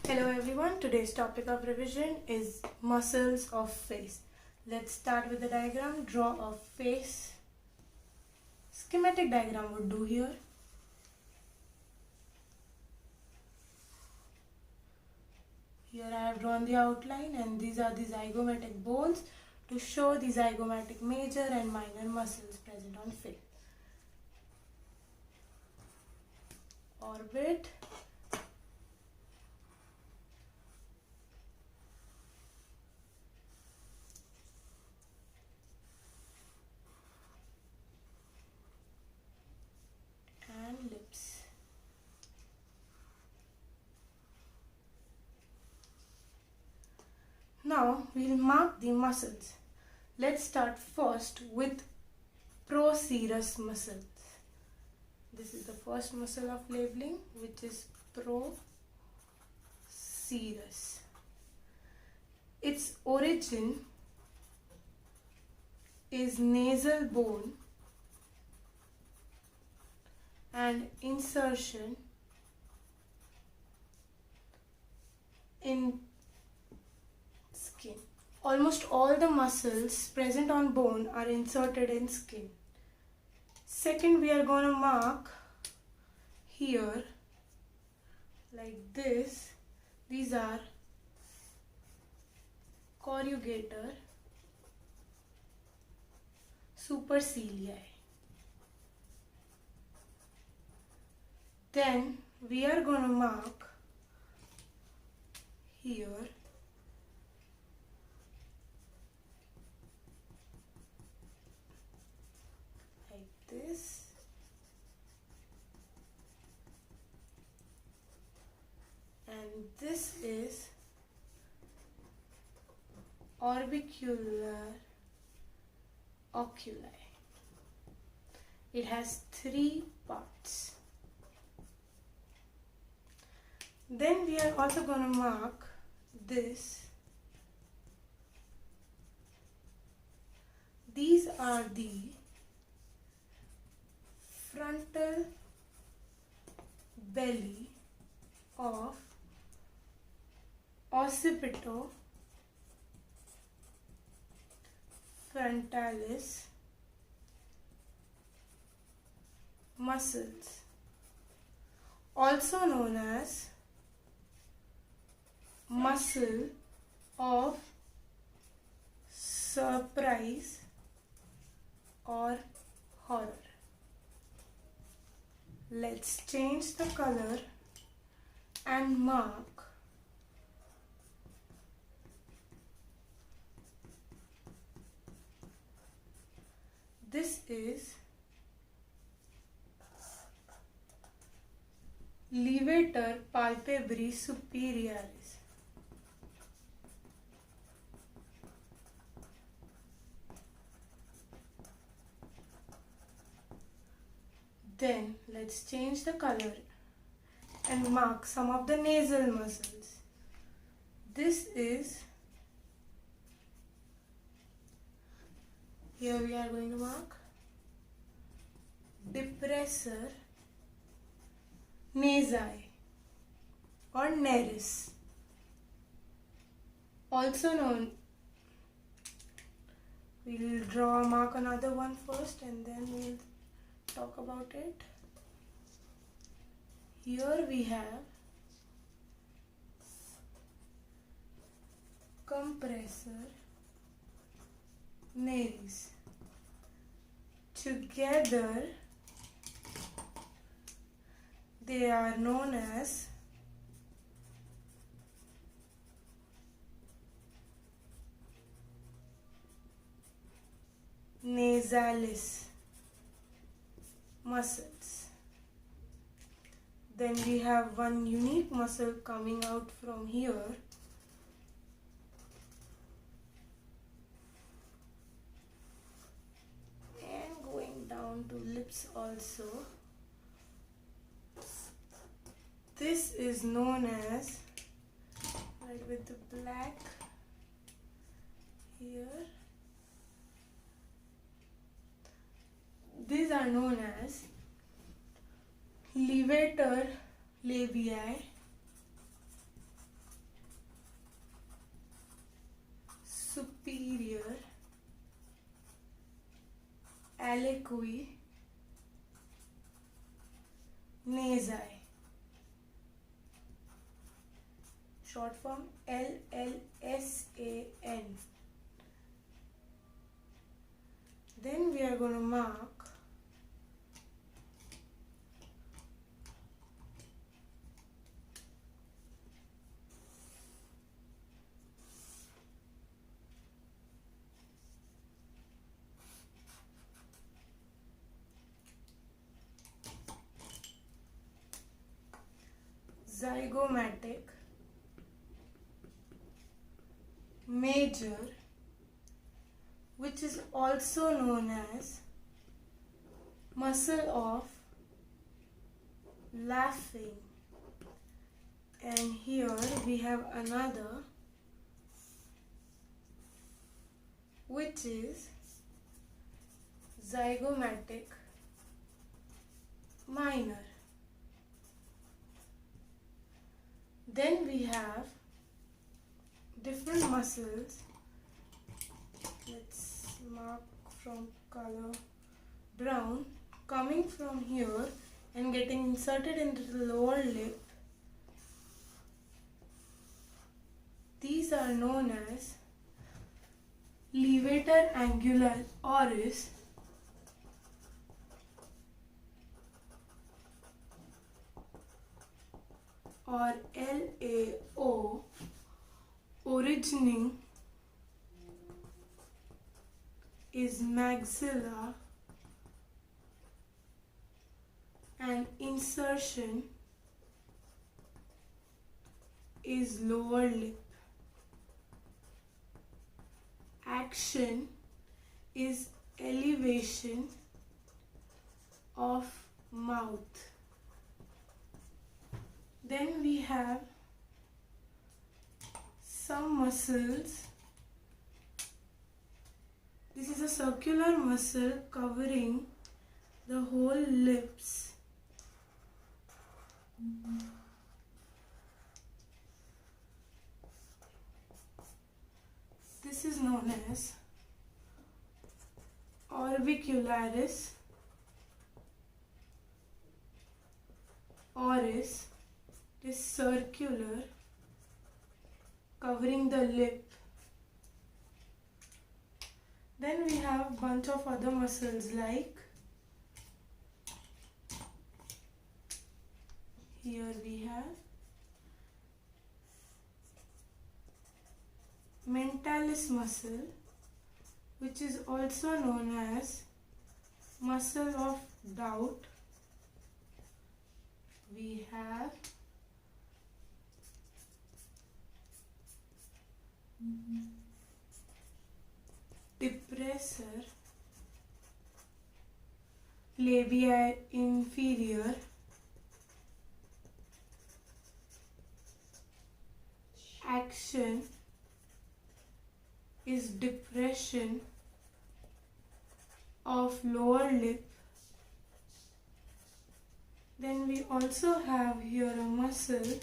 Hello everyone, today's topic of revision is muscles of face. Let's start with the diagram. Draw a face. Schematic diagram would do here. Here I have drawn the outline and these are the zygomatic bones to show the zygomatic major and minor muscles present on face. Orbit. And lips. Now we'll mark the muscles. Let's start first with procerus muscles. This is the first muscle of labeling, which is procerus. Its origin is nasal bone and insertion in skin. Almost all the muscles present on bone are inserted in skin. Second, we are going to mark here like this. These are corrugator supercilii. Then we are going to mark here like this, and this is orbicular oculi. It has 3 parts. Then we are also going to mark this. These are the frontal belly of occipito frontalis muscles, also known as muscle of surprise or horror. Let's change the color and mark this is levator palpebris superioris. Then let's change the color and mark some of the nasal muscles. This is, here we are going to mark depressor nasi or nares, also known. We'll mark another one first and then we'll talk about it. Here we have compressor nares. Together they are known as nasalis muscles. Then we have one unique muscle coming out from here, and going down to lips also. This is known as, right with the black here, these are known as levator labii liqui nasi, short form LLSAN. Then we are going to mark zygomatic major, which is also known as muscle of laughing. And here we have another, which is zygomatic minor. Then we have different muscles. Let's mark from color brown, coming from here and getting inserted into the lower lip. These are known as levator angular oris, or LAO. Originating is maxilla and insertion is lower lip. Action is elevation of mouth. Then we have some muscles. This is a circular muscle covering the whole lips. This is known as orbicularis oris. It is circular, covering the lip. Then we have a bunch of other muscles like here we have mentalis muscle, which is also known as muscle of doubt. We have depressor labii inferior, action is depression of lower lip. Then we also have here a muscle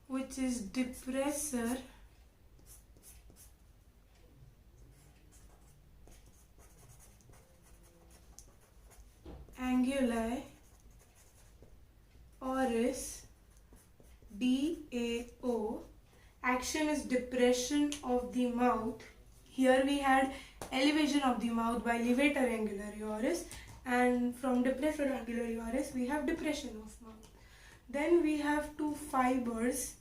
which is depressor anguli oris, DAO. Action is depression of the mouth. Here we had elevation of the mouth by levator anguli oris, and from depressor anguli oris we have depression of mouth. Then we have two fibers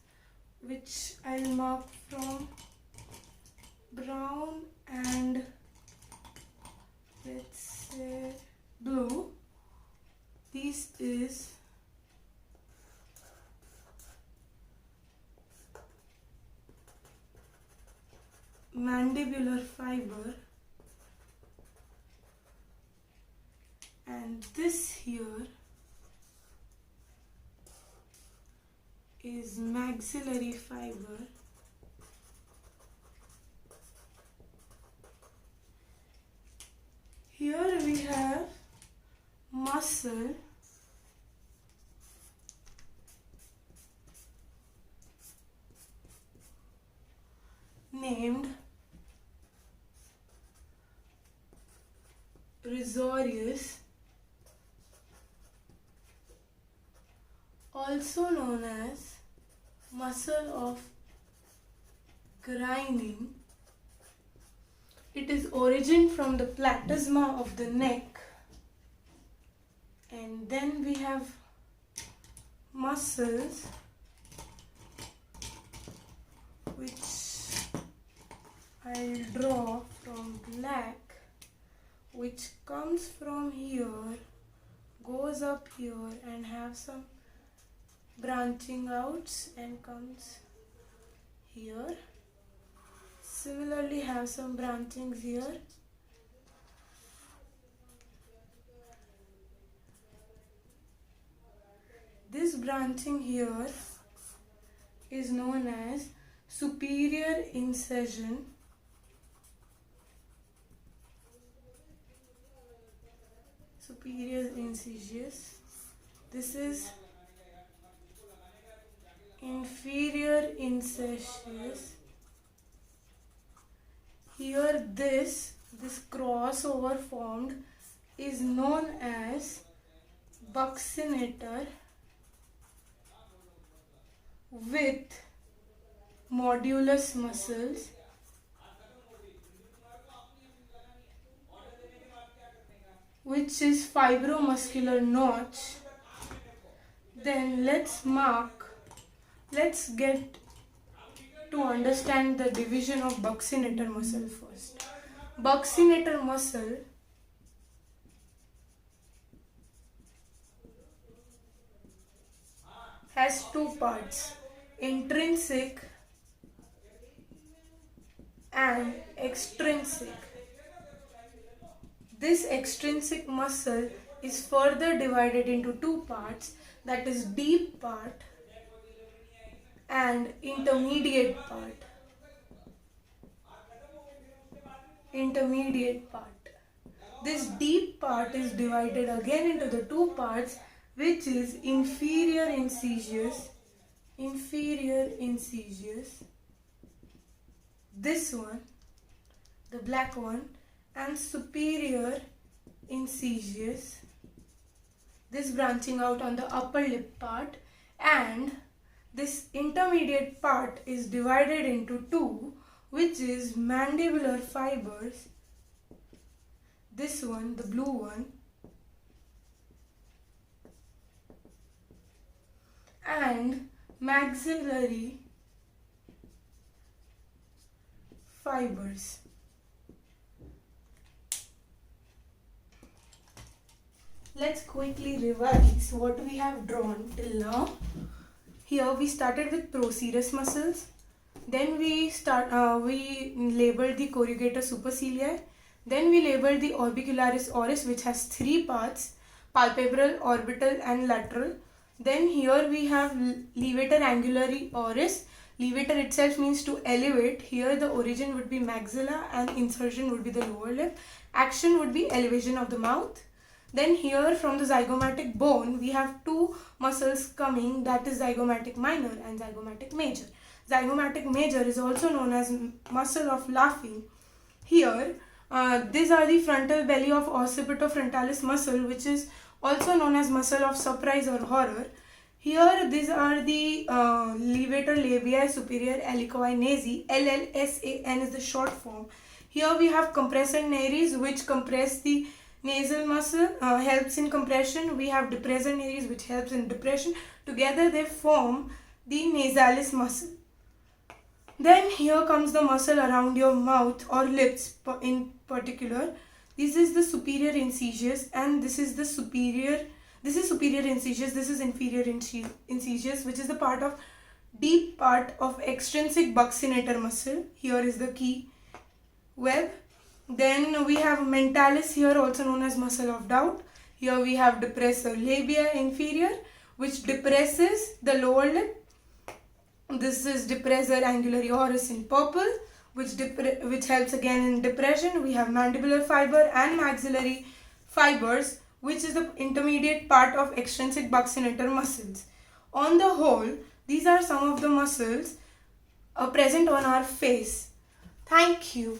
which I'll mark from brown and let's say blue. This is mandibular fiber and this here is maxillary fiber. Here we have muscle named incisorius, also known as muscle of grinding. It is origin from the platysma of the neck. And then we have muscles which I'll draw from black, which comes from here, goes up here and have some branching outs and comes here. Similarly have some branchings here. This branching here is known as superior incision. Superior incisors. This is inferior incisors. Here this crossover formed is known as buccinator with modulus muscles. Which is fibromuscular notch. Then let's get to understand the division of buccinator muscle first. Buccinator muscle has two parts, intrinsic and extrinsic. This extrinsic muscle is further divided into two parts, that is deep part and intermediate part. This deep part is divided again into the two parts, which is inferior incisors, this one, the black one, and superior incisors, this branching out on the upper lip part, and this intermediate part is divided into two, which is mandibular fibers, this one, the blue one, and maxillary fibers. Let's quickly revise what we have drawn till now. Here we started with procerus muscles. Then we labeled the corrugator supercilii. Then we labeled the orbicularis oris, which has three parts, palpebral, orbital and lateral. Then here we have levator angulari oris. Levator itself means to elevate. Here the origin would be maxilla and insertion would be the lower lip. Action would be elevation of the mouth. Then here from the zygomatic bone we have two muscles coming, that is zygomatic minor and zygomatic major. Zygomatic major is also known as muscle of laughing. Here these are the frontal belly of occipitofrontalis muscle, which is also known as muscle of surprise or horror. Here these are the levator labiae superior alicoe nasi. LLSAN is the short form. Here we have compressor nares, which compress the nasal muscle, helps in compression. We have depressor nares, which helps in depression. Together they form the nasalis muscle. Then here comes the muscle around your mouth or lips in particular. This is the superior incisors and this is superior incisors, this is inferior incisors, which is the part of deep part of extrinsic buccinator muscle. Here is the key web. Then we have mentalis here, also known as muscle of doubt. Here we have depressor labia inferior, which depresses the lower lip. This is depressor angulari oris in purple, which helps again in depression. We have mandibular fiber and maxillary fibers, which is the intermediate part of extrinsic buccinator muscles. On the whole, these are some of the muscles present on our face. Thank you.